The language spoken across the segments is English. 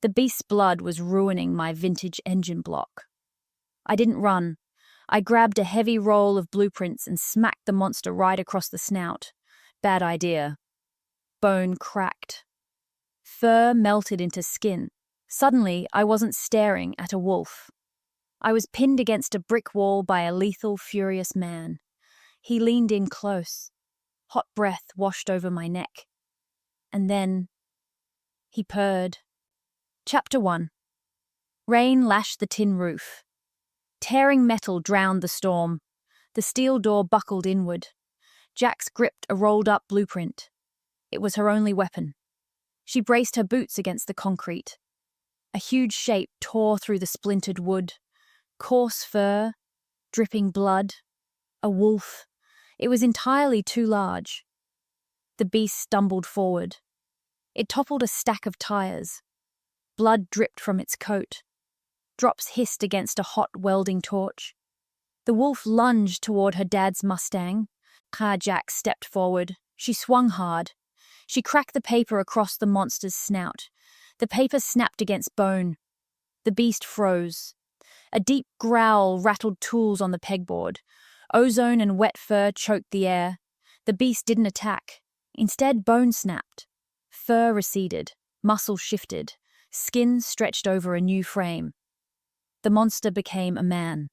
The beast's blood was ruining my vintage engine block. I didn't run. I grabbed a heavy roll of blueprints and smacked the monster right across the snout. Bad idea. Bone cracked. Fur melted into skin. Suddenly, I wasn't staring at a wolf. I was pinned against a brick wall by a lethal, furious man. He leaned in close. Hot breath washed over my neck. And then he purred. Chapter 1. Rain lashed the tin roof. Tearing metal drowned the storm. The steel door buckled inward. Jax gripped a rolled-up blueprint. It was her only weapon. She braced her boots against the concrete. A huge shape tore through the splintered wood. Coarse fur, dripping blood. A wolf. It was entirely too large. The beast stumbled forward. It toppled a stack of tires. Blood dripped from its coat. Drops hissed against a hot welding torch. The wolf lunged toward her dad's Mustang. Jax stepped forward. She swung hard. She cracked the paper across the monster's snout. The paper snapped against bone. The beast froze. A deep growl rattled tools on the pegboard. Ozone and wet fur choked the air. The beast didn't attack. Instead, bone snapped. Fur receded. Muscle shifted. Skin stretched over a new frame. The monster became a man.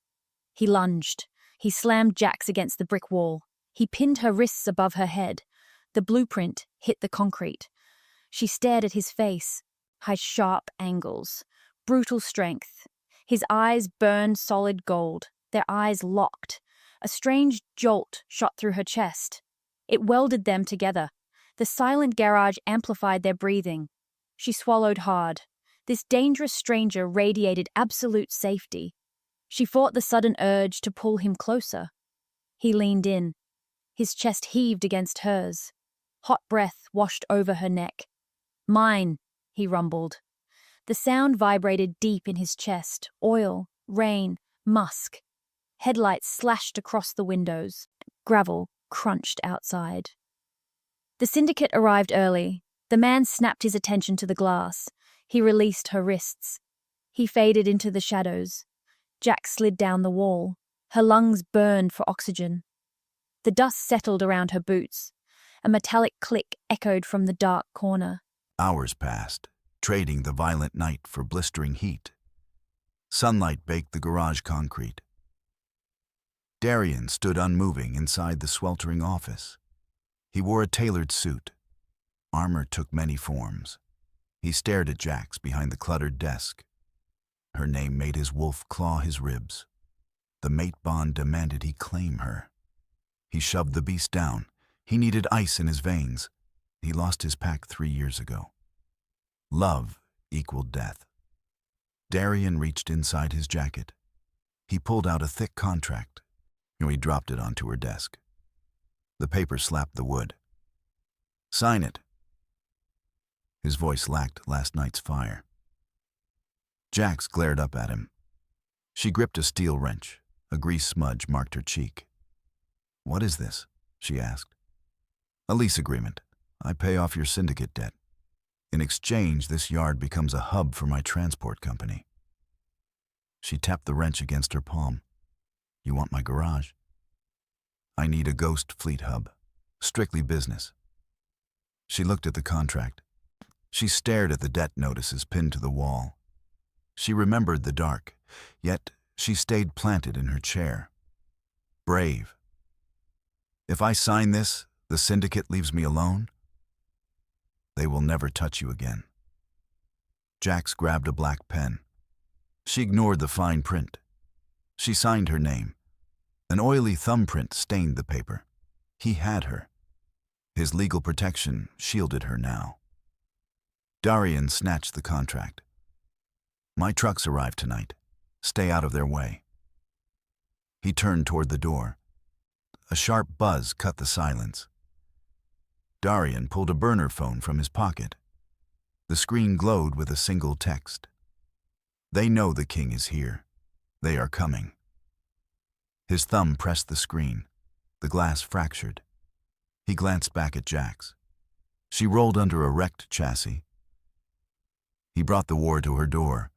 He lunged. He slammed Jax against the brick wall. He pinned her wrists above her head. The blueprint hit the concrete. She stared at his face. High sharp angles. Brutal strength. His eyes burned solid gold. Their eyes locked. A strange jolt shot through her chest. It welded them together. The silent garage amplified their breathing. She swallowed hard. This dangerous stranger radiated absolute safety. She fought the sudden urge to pull him closer. He leaned in. His chest heaved against hers. Hot breath washed over her neck. "Mine," he rumbled. The sound vibrated deep in his chest. Oil, rain, musk. Headlights slashed across the windows. Gravel crunched outside. The syndicate arrived early. The man snapped his attention to the glass. He released her wrists. He faded into the shadows. Jax slid down the wall. Her lungs burned for oxygen. The dust settled around her boots. A metallic click echoed from the dark corner. Hours passed, trading the violent night for blistering heat. Sunlight baked the garage concrete. Darian stood unmoving inside the sweltering office. He wore a tailored suit. Armor took many forms. He stared at Jax behind the cluttered desk. Her name made his wolf claw his ribs. The mate bond demanded he claim her. He shoved the beast down. He needed ice in his veins. He lost his pack 3 years ago. Love equaled death. Darian reached inside his jacket. He pulled out a thick contract. He dropped it onto her desk. The paper slapped the wood. "Sign it." His voice lacked last night's fire. Jax glared up at him. She gripped a steel wrench. A grease smudge marked her cheek. "What is this?" she asked. "A lease agreement. I pay off your syndicate debt. In exchange, this yard becomes a hub for my transport company." She tapped the wrench against her palm. "You want my garage?" "I need a ghost fleet hub. Strictly business." She looked at the contract. She stared at the debt notices pinned to the wall. She remembered the dark, yet she stayed planted in her chair. Brave. "If I sign this, the syndicate leaves me alone? They will never touch you again." Jax grabbed a black pen. She ignored the fine print. She signed her name. An oily thumbprint stained the paper. He had her. His legal protection shielded her now. Darian snatched the contract. "My trucks arrive tonight. Stay out of their way." He turned toward the door. A sharp buzz cut the silence. Darian pulled a burner phone from his pocket. The screen glowed with a single text. "They know the king is here. They are coming." His thumb pressed the screen. The glass fractured. He glanced back at Jax. She rolled under a wrecked chassis. He brought the war to her door.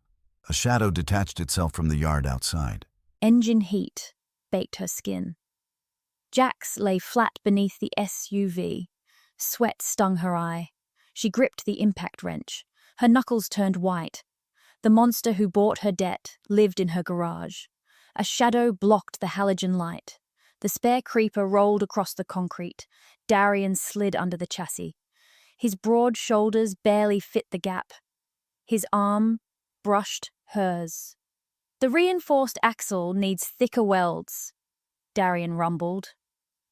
A shadow detached itself from the yard outside. Engine heat baked her skin. Jax lay flat beneath the SUV. Sweat stung her eye. She gripped the impact wrench. Her knuckles turned white. The monster who bought her debt lived in her garage. A shadow blocked the halogen light. The spare creeper rolled across the concrete. Darian slid under the chassis. His broad shoulders barely fit the gap. His arm brushed hers. "The reinforced axle needs thicker welds," Darian rumbled.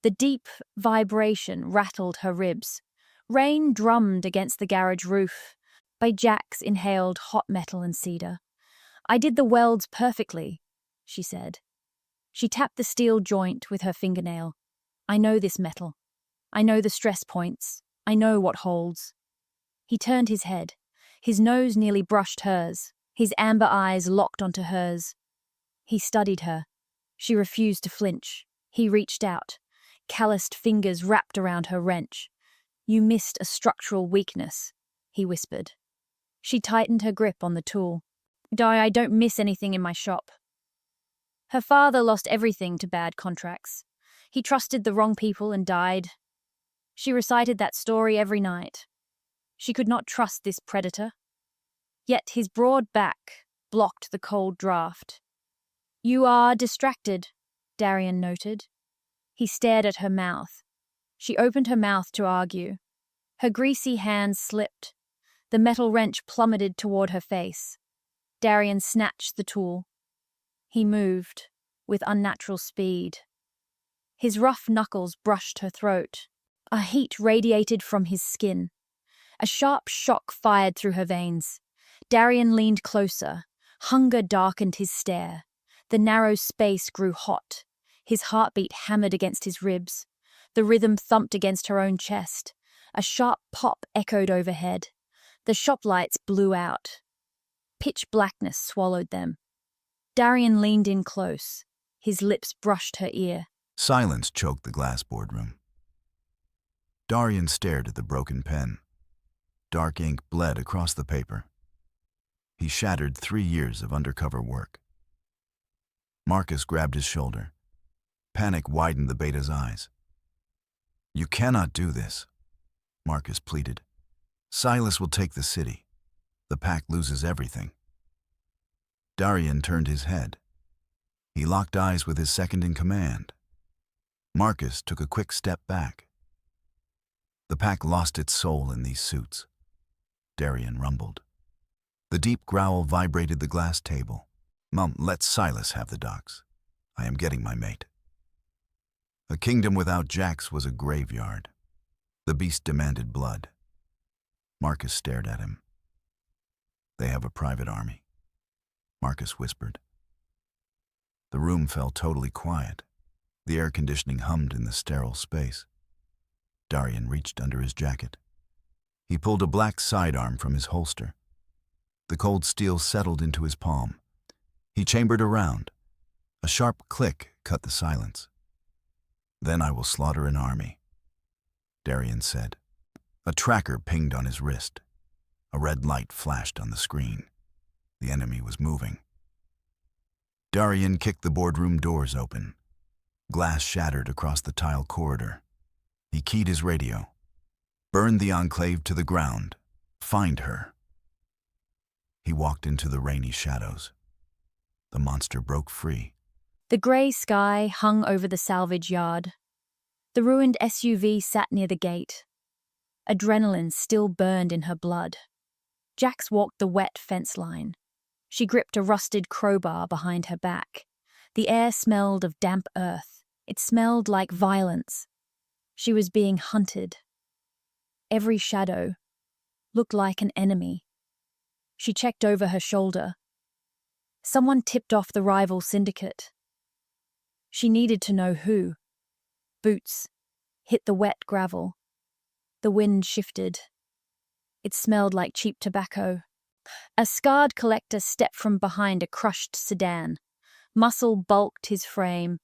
The deep vibration rattled her ribs. Rain drummed against the garage roof. Jax inhaled hot metal and cedar. "I did the welds perfectly," she said. She tapped the steel joint with her fingernail. "I know this metal. I know the stress points. I know what holds." He turned his head. His nose nearly brushed hers. His amber eyes locked onto hers. He studied her. She refused to flinch. He reached out. Calloused fingers wrapped around her wrench. "You missed a structural weakness," he whispered. She tightened her grip on the tool. "I don't miss anything in my shop." Her father lost everything to bad contracts. He trusted the wrong people and died. She recited that story every night. She could not trust this predator. Yet his broad back blocked the cold draft. "You are distracted," Darian noted. He stared at her mouth. She opened her mouth to argue. Her greasy hands slipped. The metal wrench plummeted toward her face. Darian snatched the tool. He moved, with unnatural speed. His rough knuckles brushed her throat. A heat radiated from his skin. A sharp shock fired through her veins. Darian leaned closer. Hunger darkened his stare. The narrow space grew hot. His heartbeat hammered against his ribs. The rhythm thumped against her own chest. A sharp pop echoed overhead. The shop lights blew out. Pitch blackness swallowed them. Darian leaned in close. His lips brushed her ear. Silence choked the glass boardroom. Darian stared at the broken pen. Dark ink bled across the paper. He shattered 3 years of undercover work. Marcus grabbed his shoulder. Panic widened the beta's eyes. "You cannot do this," Marcus pleaded. "Silas will take the city. The pack loses everything." Darian turned his head. He locked eyes with his second-in-command. Marcus took a quick step back. "The pack lost its soul in these suits," Darian rumbled. The deep growl vibrated the glass table. "Mum, let Silas have the docks. I am getting my mate." A kingdom without Jax was a graveyard. The beast demanded blood. Marcus stared at him. "They have a private army," Marcus whispered. The room fell totally quiet. The air conditioning hummed in the sterile space. Darian reached under his jacket. He pulled a black sidearm from his holster. The cold steel settled into his palm. He chambered around. A sharp click cut the silence. "Then I will slaughter an army," Darian said. A tracker pinged on his wrist. A red light flashed on the screen. The enemy was moving. Darian kicked the boardroom doors open. Glass shattered across the tile corridor. He keyed his radio. "Burn the enclave to the ground. Find her." He walked into the rainy shadows. The monster broke free. The grey sky hung over the salvage yard. The ruined SUV sat near the gate. Adrenaline still burned in her blood. Jax walked the wet fence line. She gripped a rusted crowbar behind her back. The air smelled of damp earth. It smelled like violence. She was being hunted. Every shadow looked like an enemy. She checked over her shoulder. Someone tipped off the rival syndicate. She needed to know who. Boots hit the wet gravel. The wind shifted. It smelled like cheap tobacco. A scarred collector stepped from behind a crushed sedan. Muscle bulked his frame.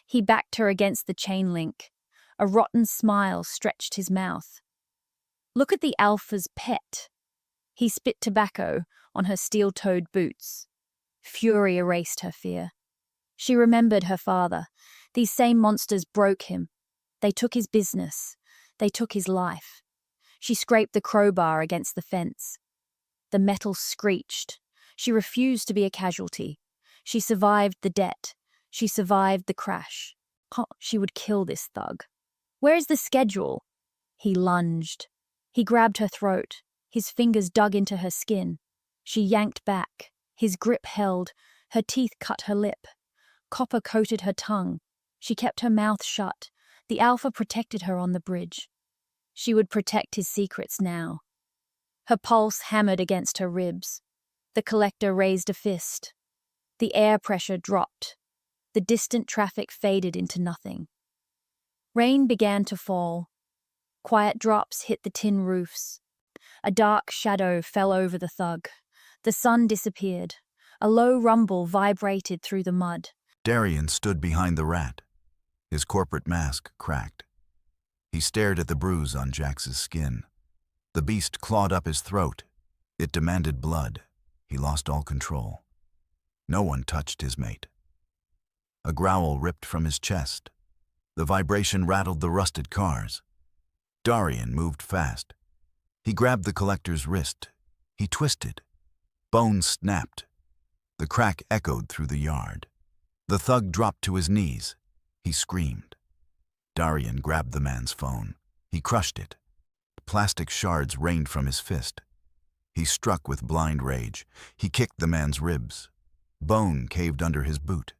He backed her against the chain link. A rotten smile stretched his mouth. "Look at the alpha's pet," He spit tobacco on her steel-toed boots. Fury erased her fear. She remembered her father. These same monsters broke him. They took his business. They took his life. She scraped the crowbar against the fence. The metal screeched. She refused to be a casualty. She survived the debt. She survived the crash. She would kill this thug. Where's the schedule? He lunged. He grabbed her throat. His fingers dug into her skin. She yanked back. His grip held. Her teeth cut her lip. Copper coated her tongue. She kept her mouth shut. The Alpha protected her on the bridge. She would protect his secrets now. Her pulse hammered against her ribs. The collector raised a fist. The air pressure dropped. The distant traffic faded into nothing. Rain began to fall. Quiet drops hit the tin roofs. A dark shadow fell over the thug. The sun disappeared. A low rumble vibrated through the mud. Darian stood behind the rat. His corporate mask cracked. He stared at the bruise on Jax's skin. The beast clawed up his throat. It demanded blood. He lost all control. No one touched his mate. A growl ripped from his chest. The vibration rattled the rusted cars. Darian moved fast. He grabbed the collector's wrist. He twisted. Bones snapped. The crack echoed through the yard. The thug dropped to his knees. He screamed. Darian grabbed the man's phone. He crushed it. Plastic shards rained from his fist. He struck with blind rage. He kicked the man's ribs. Bone caved under his boot.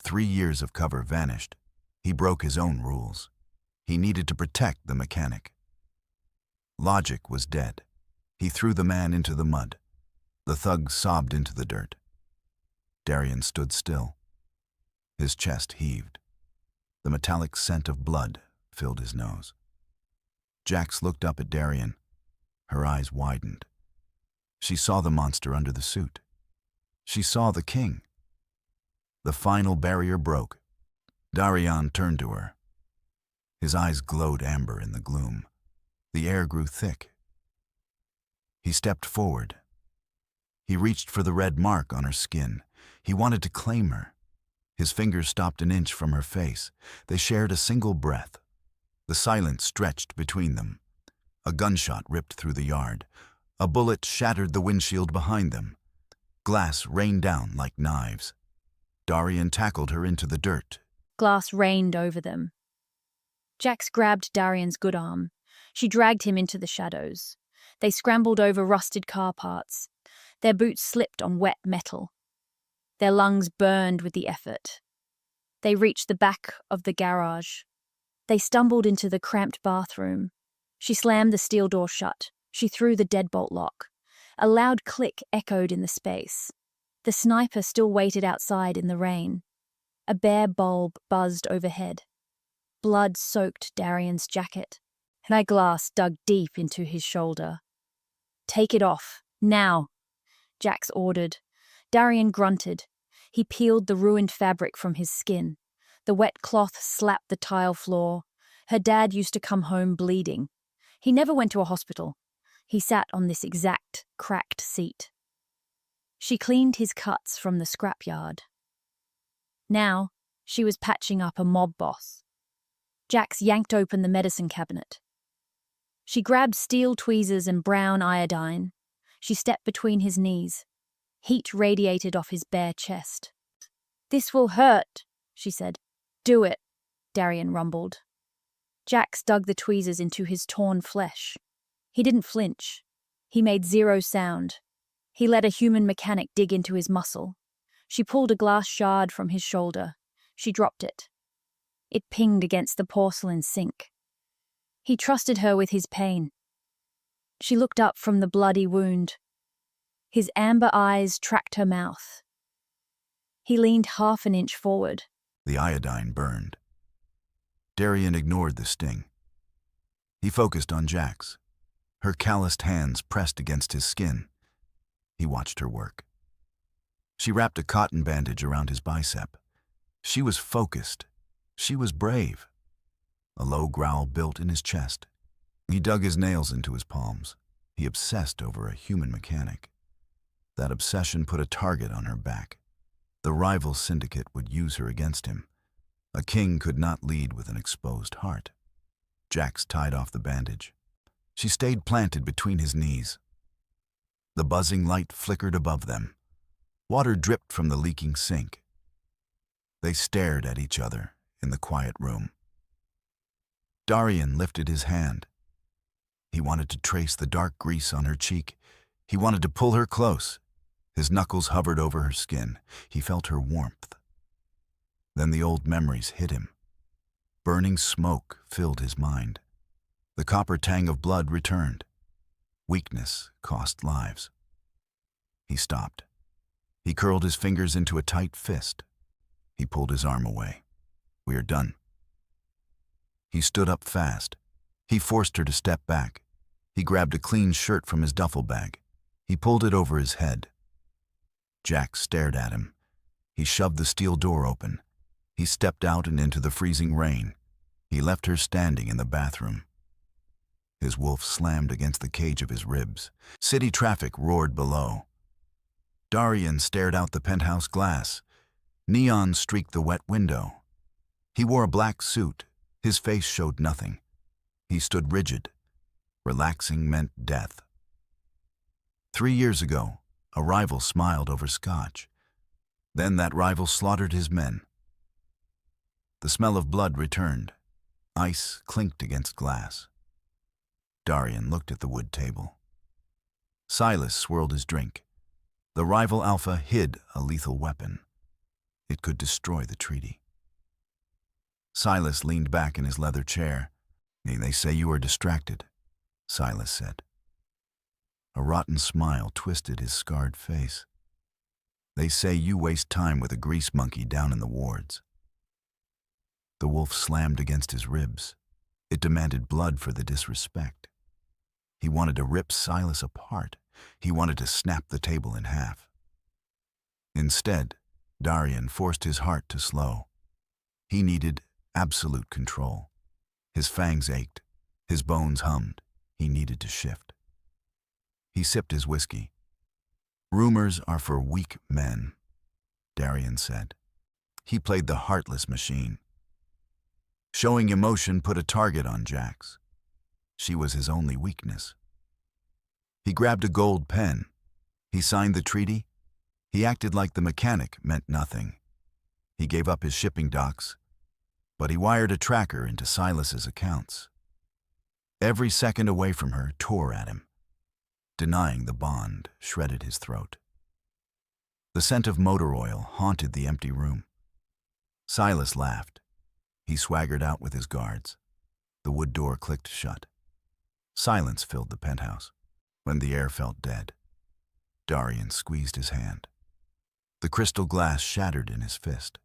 3 years of cover vanished. He broke his own rules. He needed to protect the mechanic. Logic was dead. He threw the man into the mud. The thug sobbed into the dirt. Darian stood still. His chest heaved. The metallic scent of blood filled his nose. Jax looked up at Darian. Her eyes widened. She saw the monster under the suit. She saw the king. The final barrier broke. Darian turned to her. His eyes glowed amber in the gloom. The air grew thick. He stepped forward. He reached for the red mark on her skin. He wanted to claim her. His fingers stopped an inch from her face. They shared a single breath. The silence stretched between them. A gunshot ripped through the yard. A bullet shattered the windshield behind them. Glass rained down like knives. Darian tackled her into the dirt. Glass rained over them. Jax grabbed Darian's good arm. She dragged him into the shadows. They scrambled over rusted car parts. Their boots slipped on wet metal. Their lungs burned with the effort. They reached the back of the garage. They stumbled into the cramped bathroom. She slammed the steel door shut. She threw the deadbolt lock. A loud click echoed in the space. The sniper still waited outside in the rain. A bare bulb buzzed overhead. Blood soaked Darian's jacket. An eyeglass dug deep into his shoulder. "Take it off, now," Jax ordered. Darian grunted. He peeled the ruined fabric from his skin. The wet cloth slapped the tile floor. Her dad used to come home bleeding. He never went to a hospital. He sat on this exact, cracked seat. She cleaned his cuts from the scrapyard. Now, she was patching up a mob boss. Jax yanked open the medicine cabinet. She grabbed steel tweezers and brown iodine. She stepped between his knees. Heat radiated off his bare chest. "This will hurt," she said. "Do it," Darian rumbled. Jax dug the tweezers into his torn flesh. He didn't flinch. He made zero sound. He let a human mechanic dig into his muscle. She pulled a glass shard from his shoulder. She dropped it. It pinged against the porcelain sink. He trusted her with his pain. She looked up from the bloody wound. His amber eyes tracked her mouth. He leaned half an inch forward. The iodine burned. Darian ignored the sting. He focused on Jax. Her calloused hands pressed against his skin. He watched her work. She wrapped a cotton bandage around his bicep. She was focused. She was brave. A low growl built in his chest. He dug his nails into his palms. He obsessed over a human mechanic. That obsession put a target on her back. The rival syndicate would use her against him. A king could not lead with an exposed heart. Jax tied off the bandage. She stayed planted between his knees. The buzzing light flickered above them. Water dripped from the leaking sink. They stared at each other in the quiet room. Darian lifted his hand. He wanted to trace the dark grease on her cheek. He wanted to pull her close. His knuckles hovered over her skin. He felt her warmth. Then the old memories hit him. Burning smoke filled his mind. The copper tang of blood returned. Weakness cost lives. He stopped. He curled his fingers into a tight fist. He pulled his arm away. "We are done." He stood up fast. He forced her to step back. He grabbed a clean shirt from his duffel bag. He pulled it over his head. Jax stared at him. He shoved the steel door open. He stepped out and into the freezing rain. He left her standing in the bathroom. His wolf slammed against the cage of his ribs. City traffic roared below. Darian stared out the penthouse glass. Neon streaked the wet window. He wore a black suit. His face showed nothing. He stood rigid. Relaxing meant death. 3 years ago, a rival smiled over scotch. Then that rival slaughtered his men. The smell of blood returned. Ice clinked against glass. Darian looked at the wood table. Silas swirled his drink. The rival Alpha hid a lethal weapon. It could destroy the treaty. Silas leaned back in his leather chair. "They say you are distracted," Silas said. A rotten smile twisted his scarred face. "They say you waste time with a grease monkey down in the wards." The wolf slammed against his ribs. It demanded blood for the disrespect. He wanted to rip Silas apart. He wanted to snap the table in half. Instead, Darian forced his heart to slow. He needed absolute control. His fangs ached. His bones hummed. He needed to shift. He sipped his whiskey. "Rumors are for weak men," Darian said. He played the heartless machine. Showing emotion put a target on Jax. She was his only weakness. He grabbed a gold pen. He signed the treaty. He acted like the mechanic meant nothing. He gave up his shipping docks, but he wired a tracker into Silas's accounts. Every second away from her tore at him. Denying the bond shredded his throat. The scent of motor oil haunted the empty room. Silas laughed. He swaggered out with his guards. The wood door clicked shut. Silence filled the penthouse. When the air felt dead, Darian squeezed his hand. The crystal glass shattered in his fist.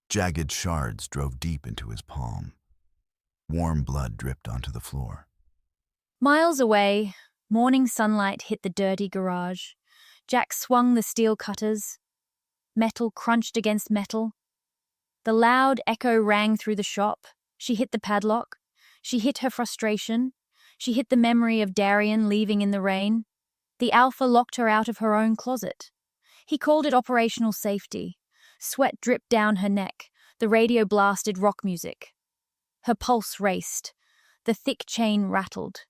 Jagged shards drove deep into his palm. Warm blood dripped onto the floor. Miles away, morning sunlight hit the dirty garage. Jack swung the steel cutters. Metal crunched against metal. The loud echo rang through the shop. She hit the padlock. She hit her frustration. She hit the memory of Darian leaving in the rain. The Alpha locked her out of her own closet. He called it operational safety. Sweat dripped down her neck. The radio blasted rock music. Her pulse raced. The thick chain rattled.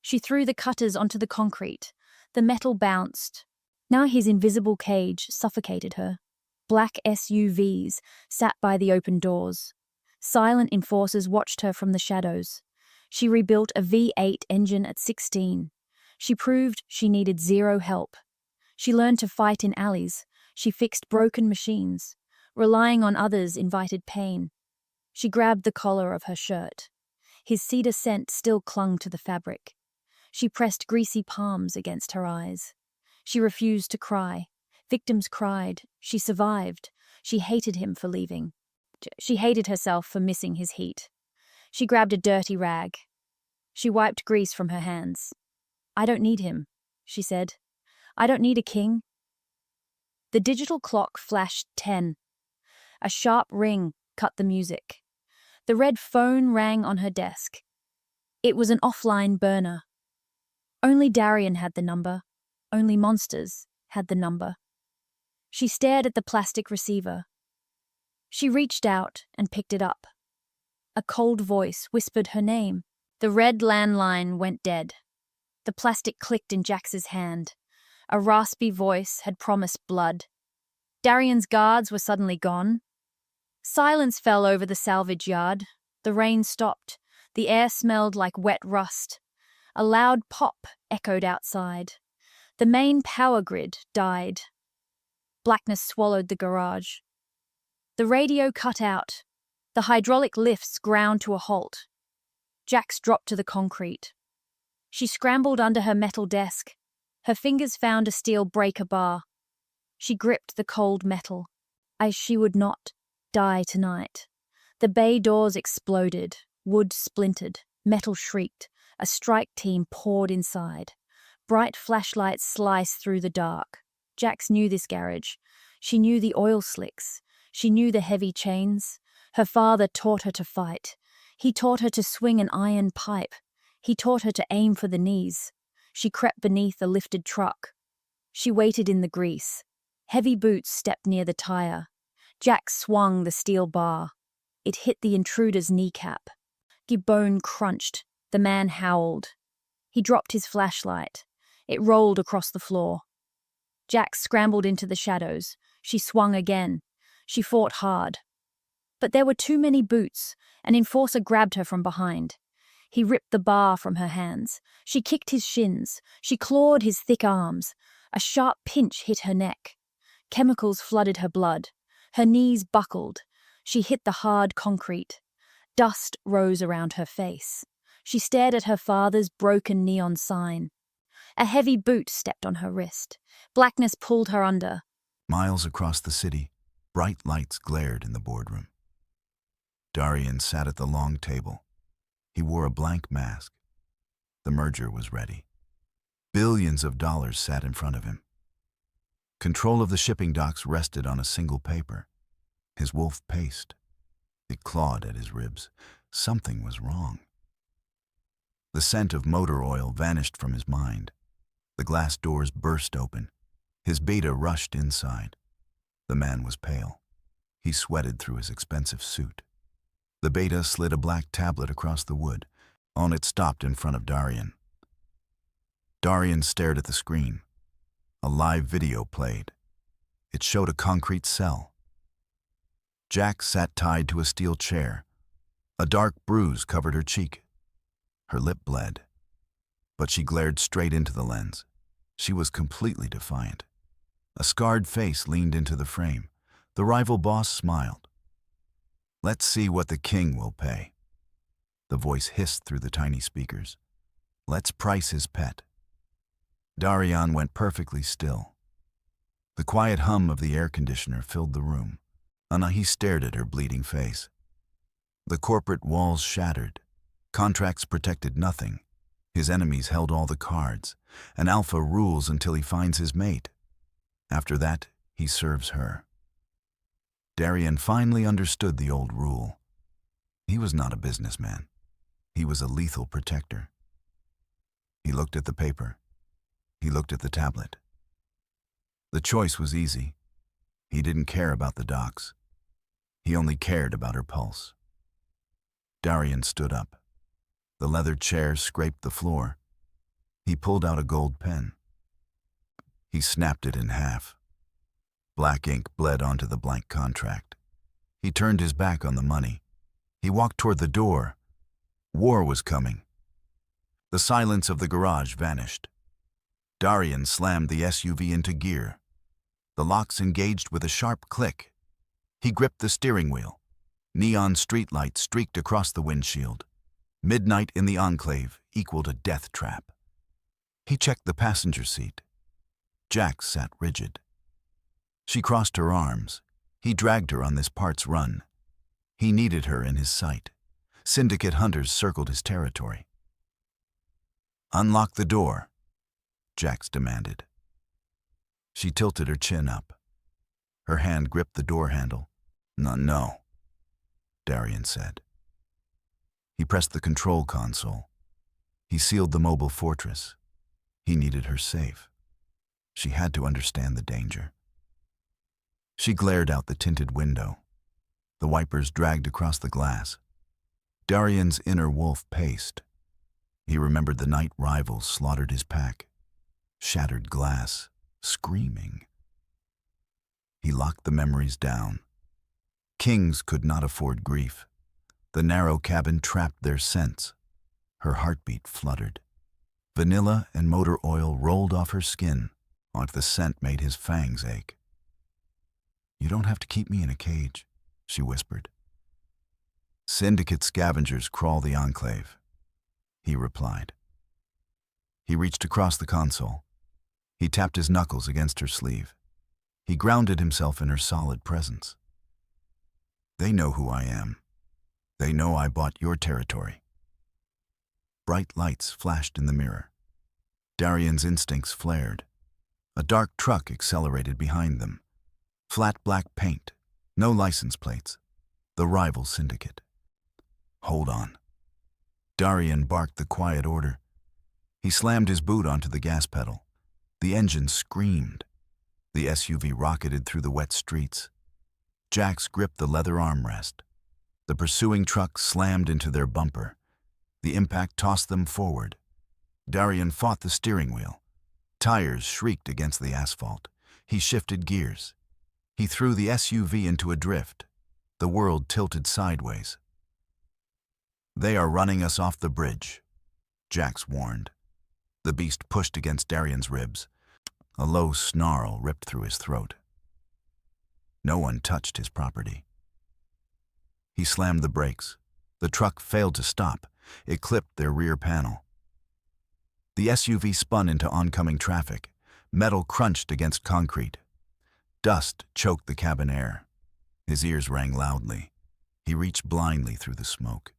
She threw the cutters onto the concrete. The metal bounced. Now his invisible cage suffocated her. Black SUVs sat by the open doors. Silent enforcers watched her from the shadows. She rebuilt a V8 engine at 16. She proved she needed zero help. She learned to fight in alleys. She fixed broken machines. Relying on others invited pain. She grabbed the collar of her shirt. His cedar scent still clung to the fabric. She pressed greasy palms against her eyes. She refused to cry. Victims cried. She survived. She hated him for leaving. She hated herself for missing his heat. She grabbed a dirty rag. She wiped grease from her hands. "I don't need him," she said. "I don't need a king." The digital clock flashed 10. A sharp ring cut the music. The red phone rang on her desk. It was an offline burner. Only Darian had the number. Only monsters had the number. She stared at the plastic receiver. She reached out and picked it up. A cold voice whispered her name. The red landline went dead. The plastic clicked in Jax's hand. A raspy voice had promised blood. Darian's guards were suddenly gone. Silence fell over the salvage yard. The rain stopped. The air smelled like wet rust. A loud pop echoed outside. The main power grid died. Blackness swallowed the garage. The radio cut out. The hydraulic lifts ground to a halt. Jax dropped to the concrete. She scrambled under her metal desk. Her fingers found a steel breaker bar. She gripped the cold metal. She would not die tonight. The bay doors exploded. Wood splintered. Metal shrieked. A strike team poured inside. Bright flashlights sliced through the dark. Jax knew this garage. She knew the oil slicks. She knew the heavy chains. Her father taught her to fight. He taught her to swing an iron pipe. He taught her to aim for the knees. She crept beneath a lifted truck. She waited in the grease. Heavy boots stepped near the tire. Jax swung the steel bar. It hit the intruder's kneecap. Bone crunched. The man howled. He dropped his flashlight. It rolled across the floor. Jax scrambled into the shadows. She swung again. She fought hard. But there were too many boots. An enforcer grabbed her from behind. He ripped the bar from her hands. She kicked his shins. She clawed his thick arms. A sharp pinch hit her neck. Chemicals flooded her blood. Her knees buckled. She hit the hard concrete. Dust rose around her face. She stared at her father's broken neon sign. A heavy boot stepped on her wrist. Blackness pulled her under. Miles across the city, bright lights glared in the boardroom. Darian sat at the long table. He wore a blank mask. The merger was ready. Billions of dollars sat in front of him. Control of the shipping docks rested on a single paper. His wolf paced. It clawed at his ribs. Something was wrong. The scent of motor oil vanished from his mind. The glass doors burst open. His beta rushed inside. The man was pale. He sweated through his expensive suit. The beta slid a black tablet across the wood. On it stopped in front of Darian. Darian stared at the screen. A live video played. It showed a concrete cell. Jax sat tied to a steel chair. A dark bruise covered her cheek. Her lip bled. But she glared straight into the lens. She was completely defiant. A scarred face leaned into the frame. The rival boss smiled. "Let's see what the king will pay." The voice hissed through the tiny speakers. "Let's price his pet." Darian went perfectly still. The quiet hum of the air conditioner filled the room. He stared at her bleeding face. The corporate walls shattered. Contracts protected nothing. His enemies held all the cards. An alpha rules until he finds his mate. After that, he serves her. Darian finally understood the old rule. He was not a businessman. He was a lethal protector. He looked at the paper. He looked at the tablet. The choice was easy. He didn't care about the docks. He only cared about her pulse. Darian stood up. The leather chair scraped the floor. He pulled out a gold pen. He snapped it in half. Black ink bled onto the blank contract. He turned his back on the money. He walked toward the door. War was coming. The silence of the garage vanished. Darian slammed the SUV into gear. The locks engaged with a sharp click. He gripped the steering wheel. Neon streetlights streaked across the windshield. Midnight in the enclave equaled a death trap. He checked the passenger seat. Jax sat rigid. She crossed her arms. He dragged her on this part's run. He needed her in his sight. Syndicate hunters circled his territory. "Unlock the door," Jax demanded. She tilted her chin up. Her hand gripped the door handle. No, Darian said. He pressed the control console. He sealed the mobile fortress. He needed her safe. She had to understand the danger. She glared out the tinted window. The wipers dragged across the glass. Darian's inner wolf paced. He remembered the night rivals slaughtered his pack. Shattered glass, screaming. He locked the memories down. Kings could not afford grief. The narrow cabin trapped their scents. Her heartbeat fluttered. Vanilla and motor oil rolled off her skin, like the scent made his fangs ache. "You don't have to keep me in a cage," she whispered. "Syndicate scavengers crawl the enclave," he replied. He reached across the console. He tapped his knuckles against her sleeve. He grounded himself in her solid presence. "They know who I am. They know I bought your territory." Bright lights flashed in the mirror. Darian's instincts flared. A dark truck accelerated behind them. Flat black paint, no license plates. The rival syndicate. "Hold on." Darian barked the quiet order. He slammed his boot onto the gas pedal. The engine screamed. The SUV rocketed through the wet streets. Jax gripped the leather armrest. The pursuing truck slammed into their bumper. The impact tossed them forward. Darian fought the steering wheel. Tires shrieked against the asphalt. He shifted gears. He threw the SUV into a drift. The world tilted sideways. "They are running us off the bridge," Jax warned. The beast pushed against Darian's ribs. A low snarl ripped through his throat. No one touched his property. He slammed the brakes. The truck failed to stop. It clipped their rear panel. The SUV spun into oncoming traffic. Metal crunched against concrete. Dust choked the cabin air. His ears rang loudly. He reached blindly through the smoke.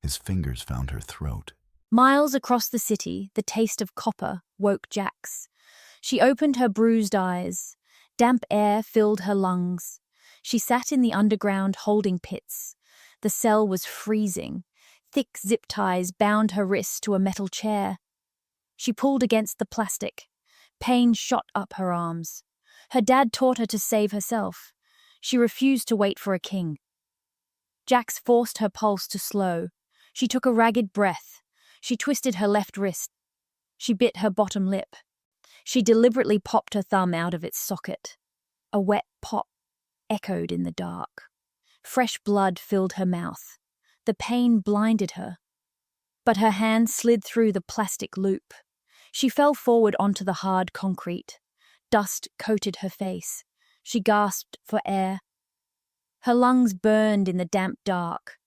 His fingers found her throat. Miles across the city, the taste of copper woke Jax. She opened her bruised eyes. Damp air filled her lungs. She sat in the underground holding pits. The cell was freezing. Thick zip ties bound her wrists to a metal chair. She pulled against the plastic. Pain shot up her arms. Her dad taught her to save herself. She refused to wait for a king. Jax forced her pulse to slow. She took a ragged breath. She twisted her left wrist. She bit her bottom lip. She deliberately popped her thumb out of its socket. A wet pop echoed in the dark. Fresh blood filled her mouth. The pain blinded her. But her hand slid through the plastic loop. She fell forward onto the hard concrete. Dust coated her face. She gasped for air. Her lungs burned in the damp dark.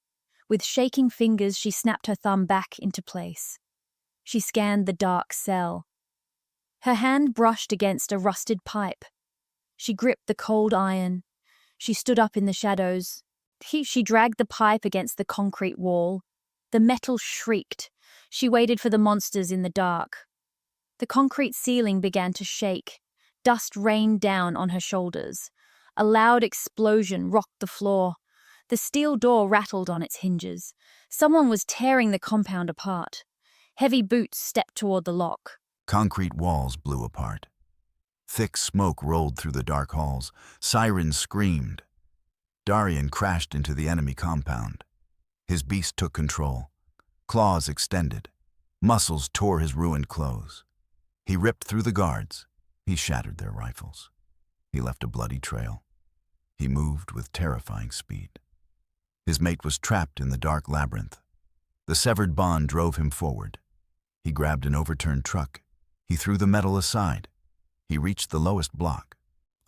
With shaking fingers, she snapped her thumb back into place. She scanned the dark cell. Her hand brushed against a rusted pipe. She gripped the cold iron. She stood up in the shadows. She dragged the pipe against the concrete wall. The metal shrieked. She waited for the monsters in the dark. The concrete ceiling began to shake. Dust rained down on her shoulders. A loud explosion rocked the floor. The steel door rattled on its hinges. Someone was tearing the compound apart. Heavy boots stepped toward the lock. Concrete walls blew apart. Thick smoke rolled through the dark halls. Sirens screamed. Darian crashed into the enemy compound. His beast took control. Claws extended. Muscles tore his ruined clothes. He ripped through the guards. He shattered their rifles. He left a bloody trail. He moved with terrifying speed. His mate was trapped in the dark labyrinth. The severed bond drove him forward. He grabbed an overturned truck. He threw the metal aside. He reached the lowest block.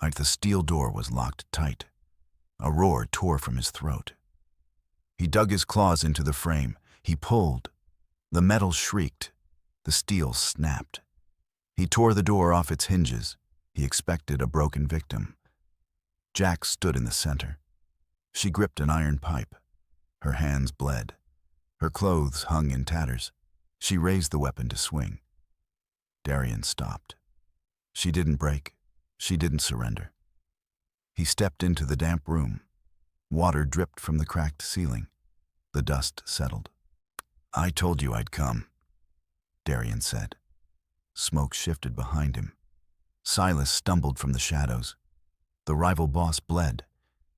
Like the steel door was locked tight. A roar tore from his throat. He dug his claws into the frame. He pulled. The metal shrieked. The steel snapped. He tore the door off its hinges. He expected a broken victim. Jax stood in the center. She gripped an iron pipe. Her hands bled. Her clothes hung in tatters. She raised the weapon to swing. Darian stopped. She didn't break. She didn't surrender. He stepped into the damp room. Water dripped from the cracked ceiling. The dust settled. "I told you I'd come," Darian said. Smoke shifted behind him. Silas stumbled from the shadows. The rival boss bled.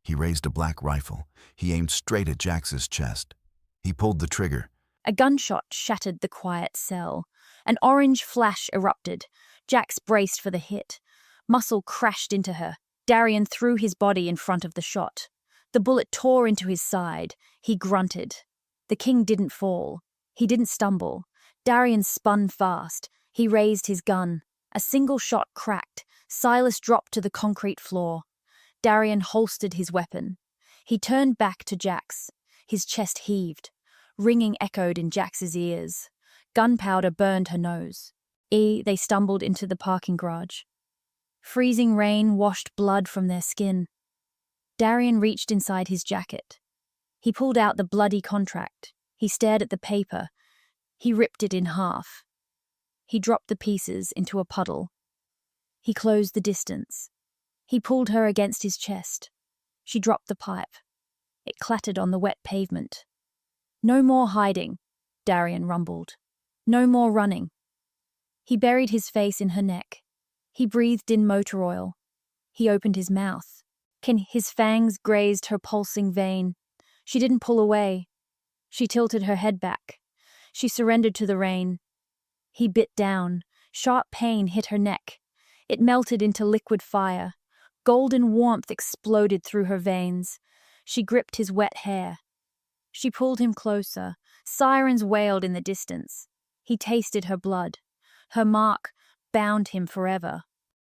He raised a black rifle. He aimed straight at Jax's chest. He pulled the trigger. A gunshot shattered the quiet cell. An orange flash erupted. Jax braced for the hit. Muscle crashed into her. Darian threw his body in front of the shot. The bullet tore into his side. He grunted. The king didn't fall. He didn't stumble. Darian spun fast. He raised his gun. A single shot cracked. Silas dropped to the concrete floor. Darian holstered his weapon. He turned back to Jax. His chest heaved. Ringing echoed in Jax's ears. Gunpowder burned her nose. They stumbled into the parking garage. Freezing rain washed blood from their skin. Darian reached inside his jacket. He pulled out the bloody contract. He stared at the paper. He ripped it in half. He dropped the pieces into a puddle. He closed the distance. He pulled her against his chest. She dropped the pipe. It clattered on the wet pavement. "No more hiding," Darian rumbled. "No more running." He buried his face in her neck. He breathed in motor oil. He opened his mouth. His fangs grazed her pulsing vein. She didn't pull away. She tilted her head back. She surrendered to the rain. He bit down. Sharp pain hit her neck. It melted into liquid fire. Golden warmth exploded through her veins. She gripped his wet hair. She pulled him closer. Sirens wailed in the distance. He tasted her blood. Her mark bound him forever.